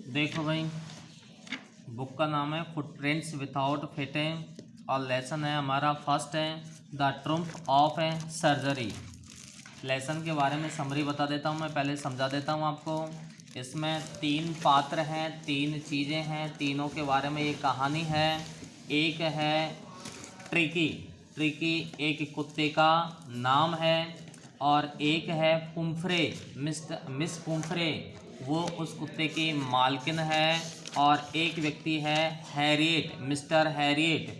देखो भाई, बुक का नाम है फुटप्रिंट्स विदाउट फिटिंग और लेसन है हमारा फर्स्ट है the triumph of a surgery. Lesson के बारे में समरी बता देता हूँ, मैं पहले समझा देता हूँ आपको। इसमें 3 पात्र हैं, 3 चीज़ें हैं, तीनों के बारे में ये कहानी है। एक है ट्रिकी, ट्रिकी एक कुत्ते का नाम है, और एक है पुम्फ्रे, मिस पुम्फ्रे, वो उस कुत्ते की मालकिन है। और एक व्यक्ति है हैरियट, मिस्टर हैरियट,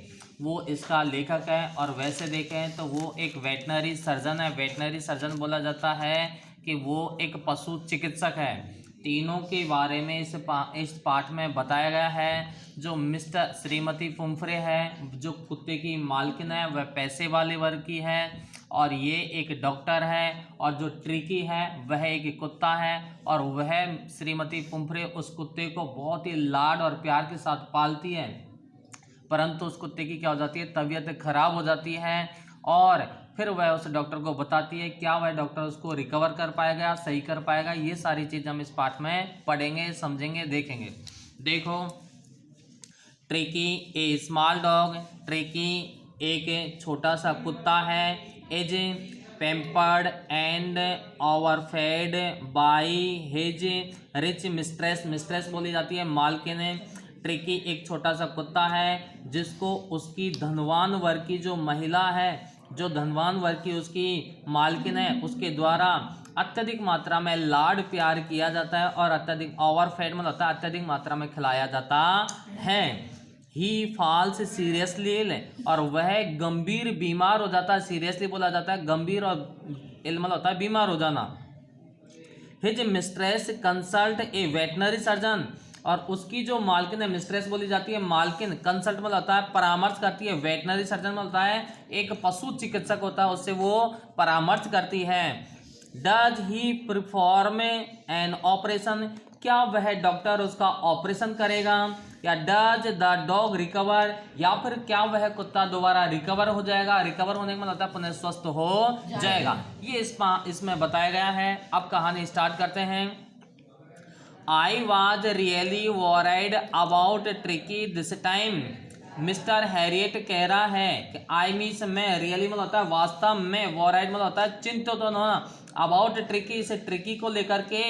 वो इसका लेखक है। और वैसे देखें तो वो एक वेटनरी सर्जन है। वेटनरी सर्जन बोला जाता है कि वो एक पशु चिकित्सक है। तीनों के बारे में इस पाठ में बताया गया है। जो मिस्टर श्रीमती पुम्फ्रे है, जो कुत्ते की मालकिन है, वह पैसे वाले वर्ग की है, और ये एक डॉक्टर है। और जो ट्रिकी है वह एक कुत्ता है, और वह श्रीमती पुम्फ्रे उस कुत्ते को बहुत ही लाड और प्यार के साथ पालती है। परंतु उस कुत्ते की क्या हो जाती है, तबीयत खराब हो जाती है, और फिर वह उस डॉक्टर को बताती है। क्या वह डॉक्टर उसको रिकवर कर पाएगा, सही कर पाएगा, ये सारी चीज़ हम इस पाठ में पढ़ेंगे, समझेंगे, देखेंगे। देखो, Tricki a small dog, Tricki एक छोटा सा कुत्ता है। Is pampered and overfed by his rich mistress, mistress बोली जाती है मालकिन। ट्रिकी एक छोटा सा कुत्ता है जिसको उसकी धनवान वर्ग की जो महिला है, जो धनवान वर्ग की उसकी मालकिन है, उसके द्वारा अत्यधिक मात्रा में लाड प्यार किया जाता है, और अत्यधिक ओवरफेड में होता है, अत्यधिक मात्रा में खिलाया जाता है। ही फॉल्स सीरियसली, और वह गंभीर बीमार हो जाता है। सीरियसली बोला जाता है गंभीर, और इल्मल होता है बीमार हो जाना। हिज मिस्ट्रेस कंसल्ट ए वेटनरी सर्जन, और उसकी जो मालकिन है, मिस्ट्रेस बोली जाती है मालकिन, कंसल्ट में होता है परामर्श करती है, वेटनरी सर्जन में होता है एक पशु चिकित्सक होता है, उससे वो परामर्श करती है। Does he perform an operation, क्या वह डॉक्टर उसका ऑपरेशन करेगा, या डज द डॉग रिकवर, या फिर क्या वह कुत्ता दोबारा रिकवर हो जाएगा। रिकवर होने का मतलब होता है पुनः स्वस्थ हो जाएगा। ये इसमें बताया गया है। अब कहानी स्टार्ट करते हैं। I was really worried about Tricki this time, Mister Herriot कह रहा है कि आई मीन्स में, रियली मतलब होता है वास्तव में, वॉराइड मतलब होता है चिंतित तो होना, अबाउट ट्रिकी इस ट्रिकी को लेकर के,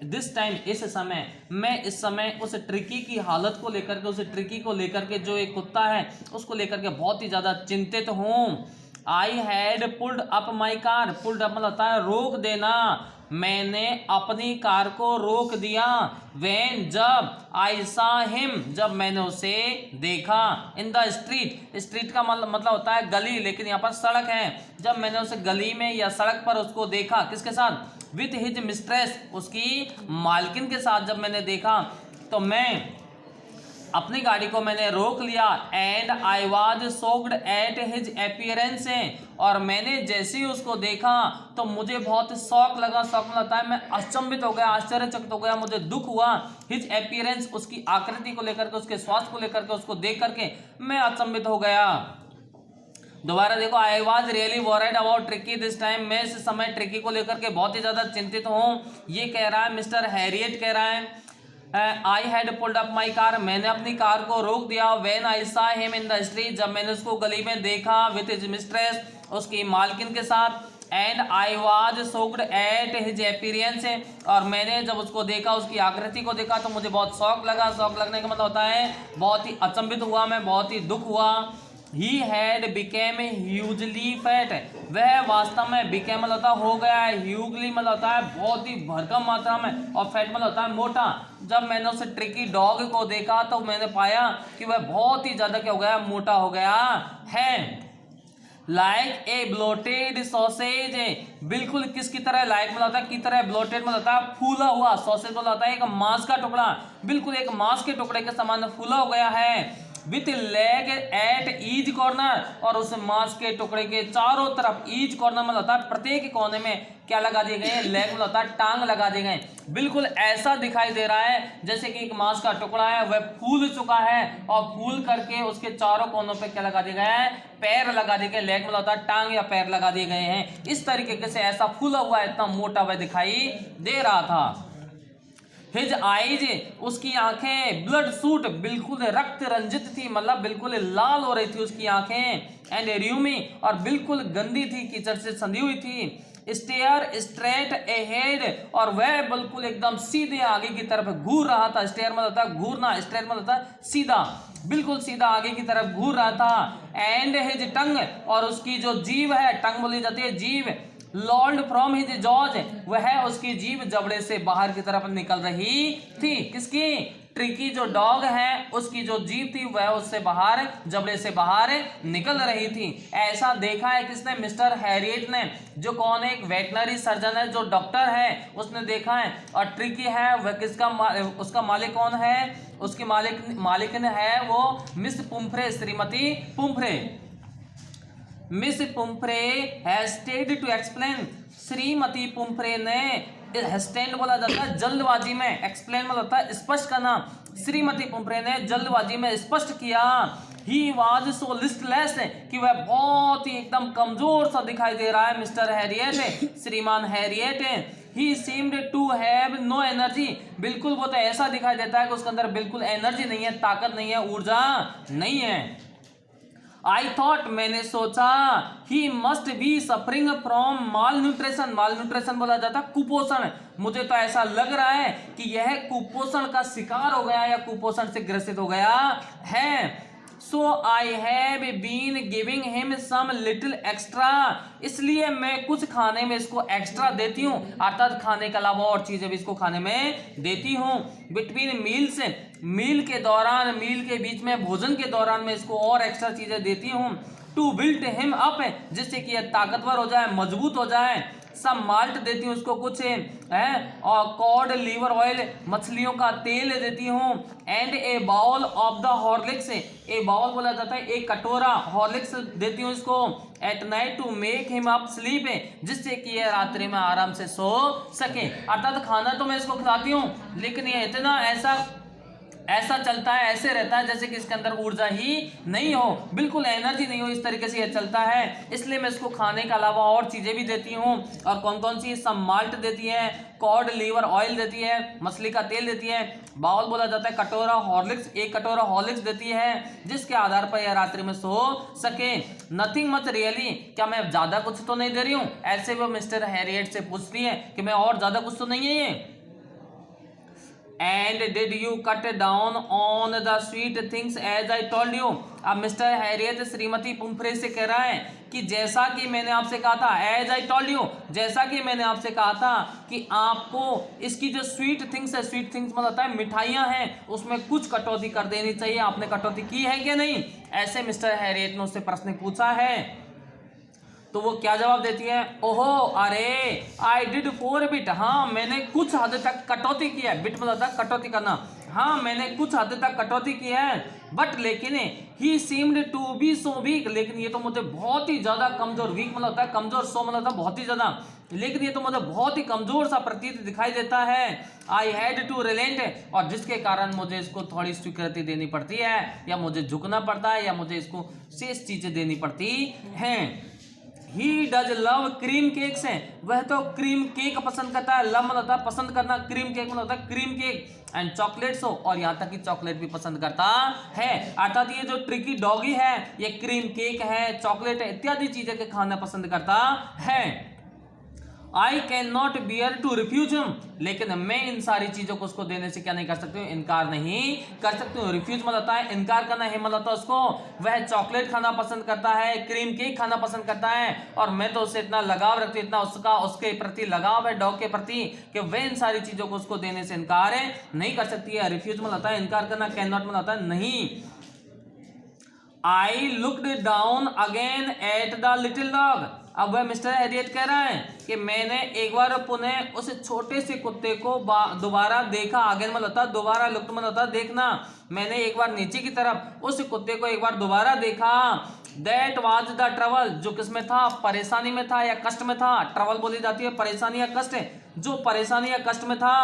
दिस टाइम इस समय, मैं इस समय उस ट्रिकी की हालत को लेकर के, उस ट्रिकी को लेकर के, जो एक कुत्ता है उसको लेकर के बहुत ही ज़्यादा चिंतित हूँ। I had pulled up my car, pulled up मतलब होता है रोक देना, मैंने अपनी कार को रोक दिया। वेन जब, आई सा हिम जब मैंने उसे देखा, इन द स्ट्रीट, स्ट्रीट का मतलब होता है गली, लेकिन यहाँ पर सड़क है। जब मैंने उसे गली में या सड़क पर उसको देखा, किसके साथ, विथ हिज मिस्ट्रेस, उसकी मालकिन के साथ जब मैंने देखा, तो मैं अपनी गाड़ी को मैंने रोक लिया। And I was shocked at his appearance, और मैंने जैसे ही उसको देखा तो मुझे बहुत शौक लगा। शौक लगता है मैं अचंभित हो गया, आश्चर्यचकित हो गया, मुझे दुख हुआ। हिज अपीयरेंस, उसकी आकृति को लेकर के, उसके स्वास्थ्य को लेकर के, उसको देख करके मैं अचंभित हो गया। दोबारा देखो, I was really worried about Tricki this time, मैं इस समय ट्रिकी को लेकर के बहुत ही ज्यादा चिंतित हूँ। ये कह रहा है मिस्टर हैरियट कह रहा है। I had pulled up my car, मैंने अपनी कार को रोक दिया। व्हेन आई सा हिम इन द स्ट्रीट, जब मैंने उसको गली में देखा, विथ हिज मिस्ट्रेस, उसकी मालकिन के साथ। And I was shocked at his appearance, और मैंने जब उसको देखा, उसकी आकृति को देखा, तो मुझे बहुत शौक लगा। शौक लगने का मतलब होता है बहुत ही अचंभित हुआ, मैं बहुत ही दुख हुआ। He had became hugely fat, वह वास्तव में became मतलब होता हो गया है, hugely मतलब होता है बहुत ही भरकम मात्रा में, और fat मतलब होता है मोटा। जब मैंने उस ट्रिकी डॉग को देखा तो मैंने पाया कि वह बहुत ही ज्यादा क्या हो गया, मोटा हो गया है। लाइक ए ब्लोटेड सॉसेज, बिल्कुल किसकी तरह, लाइक मतलब होता है की तरह, ब्लोटेड मतलब होता है फूला हुआ, सॉसेज मतलब होता है एक मांस का टुकड़ा, बिल्कुल एक मांस के टुकड़े के समान फूला हो गया है। With leg at each corner, और उस मांस के टुकड़े के चारों तरफ, ईच कॉर्नर में होता है प्रत्येक कोने में क्या लगा दिए गए, लेग में होता है टांग लगा दिए गए। बिल्कुल ऐसा दिखाई दे रहा है जैसे कि एक मांस का टुकड़ा है, वह फूल चुका है, और फूल करके उसके चारों कोनों पे क्या लगा दिए गए हैं, पैर लगा दिए गए। लेग में होता है टांग या पैर लगा दिए गए हैं। इस तरीके से ऐसा फूला हुआ, इतना मोटा वह दिखाई दे रहा था। हिज आईज, उसकी आंखें, ब्लड सूट, बिल्कुल रक्त रंजित थी, मतलब बिल्कुल लाल हो रही थी उसकी आंखें, एंड र्यूमी, और बिल्कुल गंदी थी, कीचड़ से संधी हुई थी। स्टेयर स्ट्रेट अहेड, और वह बिल्कुल एकदम सीधे आगे की तरफ घूर रहा था। स्टेयर मतलब था घूरना, स्ट्रेट मतलब था सीधा, बिल्कुल सीधा आगे की तरफ घूर रहा था। एंड हिज टंग, और उसकी जो जीभ है, टंग बोली जाती है जीभ, लॉर्ड फ्रॉम हिज जॉज, वह उसकी जीभ जबड़े से बाहर की तरफ निकल रही थी। किसकी? ट्रिकी जो डॉग है उसकी जो जीभ थी वह उससे बाहर, जबड़े से बाहर निकल रही थी। ऐसा देखा है किसने? मिस्टर हैरियट ने, जो कौन है? एक वेटनरी सर्जन है, जो डॉक्टर है, उसने देखा है। और ट्रिकी है वह किसका उसका मालिक कौन है? उसकी मालिक है वो मिस पुम्फ्रे, श्रीमती पुम्फ्रे। Miss Pumphrey hastened to explain, श्रीमती पुम्फ्रे ने, हेस्टेंड बोला जाता है जल्दबाजी में, एक्सप्लेन मतलब होता है स्पष्ट करना। श्रीमती पुम्फ्रे ने जल्दबाजी में स्पष्ट किया। ही वाज सो लिस्टलेस, कि वह बहुत ही एकदम कमजोर सा दिखाई दे रहा है मिस्टर हैरियट, श्रीमान Herriot. He seemed to have no energy, बिल्कुल वो तो ऐसा दिखाई देता है कि उसके अंदर बिल्कुल एनर्जी नहीं है, ताकत नहीं है, ऊर्जा नहीं है। आई थॉट, मैंने सोचा, he must be suffering from mall nutrition, mall nutrition बोला जाता कुपोषण, मुझे तो ऐसा लग रहा है कि यह कुपोषण का शिकार हो गया या कुपोषण से ग्रसित हो गया है। So I have been giving him some little extra, इसलिए मैं कुछ खाने में इसको एक्स्ट्रा देती हूँ, अर्थात खाने के अलावा और चीजें भी इसको खाने में देती हूँ। बिटवीन मील्स, मील के दौरान, मील के बीच में, भोजन के दौरान मैं इसको और एक्स्ट्रा चीजें देती हूँ। टू बिल्ड हिम अप, जिससे कि यह ताकतवर हो जाए, मजबूत हो जाए। सब माल्ट देती हूँ उसको कुछ है, और कॉड लीवर ऑयल, मछलियों का तेल देती हूँ। And a bowl of the Horlicks, a bowl बोला जाता है एक कटोरा, हॉर्लिक्स देती हूँ इसको। At night to make him up sleep, जिससे कि यह रात्रि में आराम से सो सके। अर्थात खाना तो मैं इसको खिलाती हूँ, लेकिन यह इतना ऐसा चलता है, ऐसे रहता है जैसे कि इसके अंदर ऊर्जा ही नहीं हो, बिल्कुल एनर्जी नहीं हो, इस तरीके से ये चलता है। इसलिए मैं इसको खाने के अलावा और चीजें भी देती हूँ। और कौन कौन सी? सब माल्ट देती है, कॉड लीवर ऑयल देती है, मछली का तेल देती है। बाउल बोला जाता है कटोरा, हॉर्लिक्स, एक कटोरा हॉर्लिक्स देती है, जिसके आधार पर यह रात्रि में सो सके। नथिंग मच रियली, क्या मैं ज्यादा कुछ तो नहीं दे रही हूँ? ऐसे वो मिस्टर हैरियट से पूछती है कि मैं और ज्यादा कुछ तो नहीं है ये। And did you cut down on the sweet things as I told you? अब मिस्टर हैरियट श्रीमती पुम्फ्रे से कह रहा है कि जैसा कि मैंने आपसे कहा था, as I told you, जैसा कि मैंने आपसे कहा था कि आपको इसकी जो स्वीट थिंग्स है, स्वीट थिंग्स मतलब होता है मिठाइयाँ हैं, उसमें कुछ कटौती कर देनी चाहिए। आपने कटौती की है क्या नहीं? ऐसे मिस्टर हैरियट ने उससे प्रश्न पूछा है। तो वो क्या जवाब देती है? ओहो, अरे, आई डिड फॉर बिट, हाँ मैंने कुछ हद तक कटौती की है। बिट मतलब था कटौती करना, हाँ मैंने कुछ हद तक कटौती की है। बट लेकिन he seemed to be so weak, लेकिन ये तो मुझे बहुत ही ज्यादा कमजोर, वीक मतलब होता है कमजोर, सो मतलब होता है बहुत ही ज्यादा, लेकिन ये तो मुझे बहुत ही कमजोर सा प्रतीत दिखाई देता है। आई हैड टू रिलेंट, और जिसके कारण मुझे इसको थोड़ी स्वीकृति देनी पड़ती है, या मुझे झुकना पड़ता है, या मुझे इसको शेष चीजें देनी पड़ती हैं। He does love cream cakes हैं, वह तो क्रीम केक पसंद करता है। लव मतलब होता है पसंद करना, क्रीम केक मतलब होता है क्रीम केक। एंड चॉकलेट्स हो, और यहाँ तक कि चॉकलेट भी पसंद करता है। अर्थात ये जो ट्रिकी डॉगी है, ये क्रीम केक है, चॉकलेट है, इत्यादि चीजें के खाना पसंद करता है। I can not bear to refuse him, लेकिन मैं इन सारी चीजों को उसको देने से क्या नहीं कर सकती हूँ? इनकार नहीं कर सकती हूँ। रिफ्यूज मतलब होता है इनकार करना, हिम मतलब होता है उसको, वह चॉकलेट खाना पसंद करता है, क्रीम केक खाना पसंद करता है, और मैं तो उससे इतना लगाव रखती हूँ, इतना उसके प्रति लगाव है डॉग के प्रति, कि वह इन सारी चीजों को उसको देने से इनकार नहीं कर सकती है। रिफ्यूज मतलब होता है इनकार करना, कैन नॉट मतलब होता है नहीं। I looked down again at the little dog, अब वह मिस्टर हैरियट कह रहा है कि मैंने एक बार पुनः उस छोटे से कुत्ते को दोबारा देखा। अगेन मतलब होता है दोबारा, लुक्ड मतलब होता है देखना, मैंने एक बार नीचे की तरफ उस कुत्ते को एक बार दोबारा देखा। दैट वाज द ट्रबल, जो किसमें था? परेशानी में था या कष्ट में था। ट्रबल बोली जाती है परेशानी या कष्ट, जो परेशानी या कष्ट में था।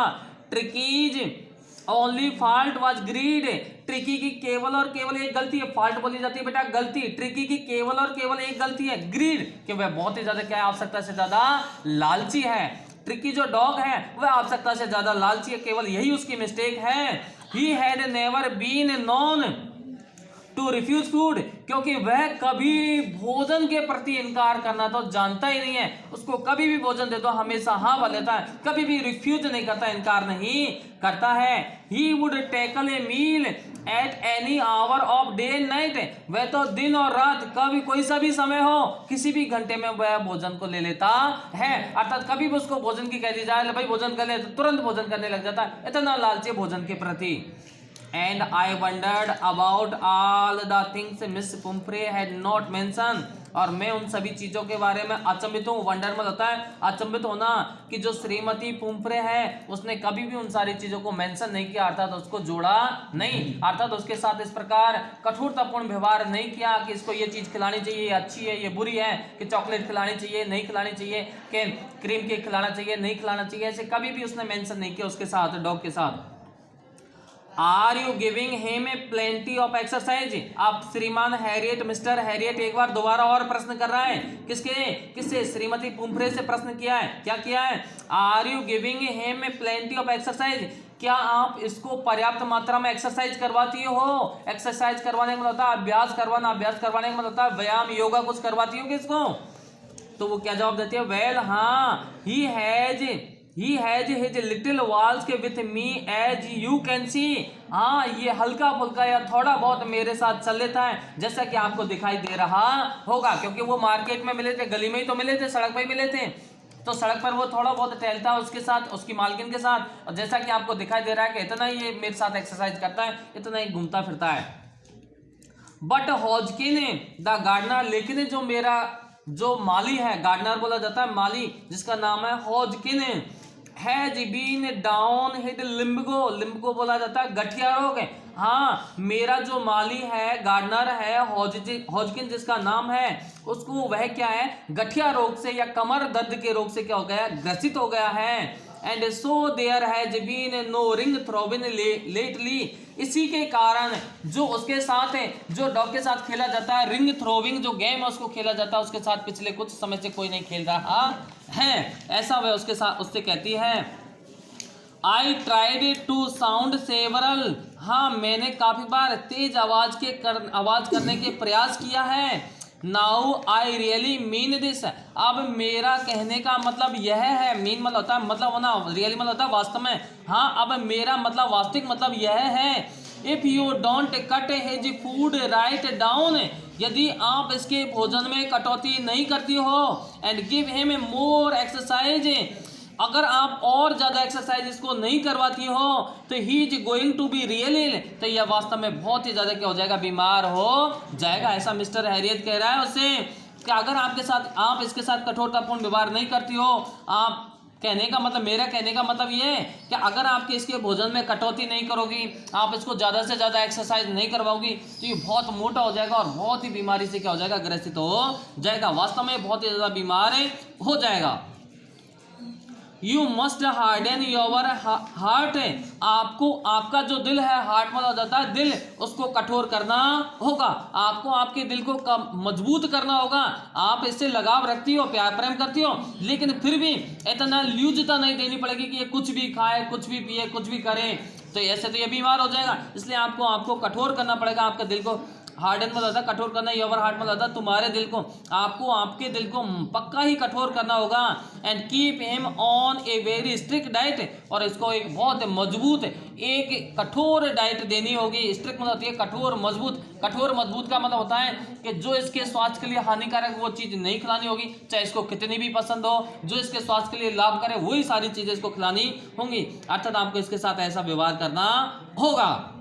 Tricki's only fault was greed, Tricki की केवल और केवल एक गलती है, फॉल्ट बोली जाती है बेटा गलती, ट्रिकी की केवल और केवल एक गलती है ग्रीड, कि वह बहुत ही ज्यादा क्या है, आवश्यकता से ज्यादा लालची है। ट्रिकी जो डॉग है वह आवश्यकता से ज्यादा लालची है, केवल यही उसकी मिस्टेक है। He had never been known to refuse food, क्योंकि वह कभी भोजन के प्रति इनकार करना तो जानता ही नहीं है। उसको कभी भी भोजन दे दो हमेशा हाँ बोल लेता है, कभी भी रिफ्यूज नहीं करता, इनकार नहीं करता है। He would tackle a meal at any hour of day and night, वह तो दिन और रात कभी कोई सा भी समय हो किसी भी घंटे में वह भोजन को ले लेता है। अर्थात कभी भी उसको भोजन की कह दी जाए भाई भोजन कर ले तो तुरंत भोजन करने लग जाता है, इतना लालची भोजन के प्रति। And I wondered about all the things Miss Pumphrey had not mentioned, और मैं उन सभी चीजों के बारे में अचंभित हूँ। वंडर मतलब होता है अचंभित होना, कि जो श्रीमती पुम्फ्रे है उसने कभी भी उन सारी चीजों को मेंशन नहीं किया, अर्थात उसको जोड़ा नहीं, अर्थात उसके साथ इस प्रकार कठोरतापूर्ण व्यवहार नहीं किया कि इसको ये चीज खिलानी चाहिए, ये अच्छी है, ये बुरी है, कि चॉकलेट खिलानी चाहिए, नहीं खिलानी चाहिए, कि क्रीम केक खिलाना चाहिए, नहीं खिलाना चाहिए, ऐसे कभी भी उसने मेंशन नहीं किया उसके साथ, डॉग के साथ। Are you giving him a plenty of exercise, अब श्रीमान हैरियट, मिस्टर हैरियट एक बार दोबारा और प्रश्न कर रहा है, किससे श्रीमती पुम्फ्रे से प्रश्न किया है, क्या किया है, are you giving him a plenty of exercise, क्या आप इसको पर्याप्त मात्रा में एक्सरसाइज करवाती हो। एक्सरसाइज करवाने का मतलब होता है अभ्यास करवाना, अभ्यास करवाने का मतलब होता है व्यायाम, योगा कुछ करवाती हो किसको। तो वो क्या जवाब देती है, वेल हाँ, he has his little walks के with me as you can see, हाँ ये हल्का फुल्का या थोड़ा बहुत मेरे साथ चल लेता है जैसा कि आपको दिखाई दे रहा होगा, क्योंकि वो मार्केट में मिले थे, गली में ही तो मिले थे, सड़क पर ही मिले थे, तो सड़क पर वो थोड़ा बहुत टहलता है उसके साथ, उसकी मालकिन के साथ, और जैसा कि आपको दिखाई दे रहा है कि इतना ही ये मेरे साथ एक्सरसाइज करता है, इतना ही घूमता फिरता है। बट हॉजकिन द गार्डनर, लेकिन जो मेरा जो माली है, गार्डनर बोला जाता है माली, जिसका नाम है Hodgkin, has been down hit lumbago, lumbago बोला जाता है गठिया रोग है। हाँ मेरा जो माली है, गार्डनर है हॉजकिन जिसका नाम है, उसको वह क्या है, गठिया रोग से या कमर दर्द के रोग से क्या हो गया, ग्रसित हो गया है। And so there has been no ring throbbing lately, इसी के कारण जो उसके साथ है, जो डॉग के साथ खेला जाता है, रिंग थ्रोविंग जो गेम है उसको खेला जाता है, उसके साथ पिछले कुछ समय से कोई नहीं खेल रहा है, ऐसा वह उसके साथ उससे कहती है। I tried to sound several, हाँ मैंने काफी बार तेज आवाज करने के प्रयास किया है। Now I really mean this, अब मेरा कहने का मतलब यह है, मीन मतलब होता है मतलब होना, रियली मतलब होता है वास्तव में, हाँ अब मेरा मतलब वास्तविक मतलब यह है। If you don't cut his food write down, यदि आप इसके भोजन में कटौती नहीं करती हो, and give him more exercise, अगर आप और ज्यादा एक्सरसाइज इसको नहीं करवाती हो, तो he is going to be real ill, तो यह वास्तव में बहुत ही ज्यादा क्या हो जाएगा, बीमार हो जाएगा। ऐसा मिस्टर हैरियट कह रहा है उससे कि अगर आप इसके साथ कठोरतापूर्ण व्यवहार नहीं करती हो, आप कहने का मतलब, मेरा कहने का मतलब ये है कि अगर आपके इसके भोजन में कटौती नहीं करोगी, आप इसको ज़्यादा से ज़्यादा एक्सरसाइज नहीं करवाओगी, तो ये बहुत मोटा हो जाएगा और बहुत ही बीमारी से क्या हो जाएगा, ग्रसित हो जाएगा, वास्तव में बहुत ही ज़्यादा बीमार हो जाएगा। You must harden your heart, आपको आपका जो दिल है, हार्ट मतलब हो जाता है दिल, उसको कठोर करना होगा, आपको आपके दिल को मजबूत करना होगा। आप इससे लगाव रखती हो, प्यार प्रेम करती हो, लेकिन फिर भी इतना ल्यूजता नहीं देनी पड़ेगी कि ये कुछ भी खाए, कुछ भी पिए, कुछ भी करे, तो ऐसे तो ये बीमार हो जाएगा। इसलिए आपको कठोर करना पड़ेगा, आपके दिल को हार्डन मतलब होता है कठोर करना, योवर हार्ट मतलब होता है तुम्हारे दिल को, आपको आपके दिल को पक्का ही कठोर करना होगा। And keep him on a very strict diet, और इसको एक बहुत मजबूत एक कठोर डाइट देनी होगी। स्ट्रिक्ट मतलब होती है कठोर मजबूत, कठोर मजबूत का मतलब होता है कि जो इसके स्वास्थ्य के लिए हानिकारक वो चीज़ नहीं खिलानी होगी, चाहे इसको कितनी भी पसंद हो, जो इसके स्वास्थ्य के लिए लाभ करे वही सारी चीज़ें इसको खिलानी होंगी, अर्थात आपको इसके साथ ऐसा व्यवहार करना होगा।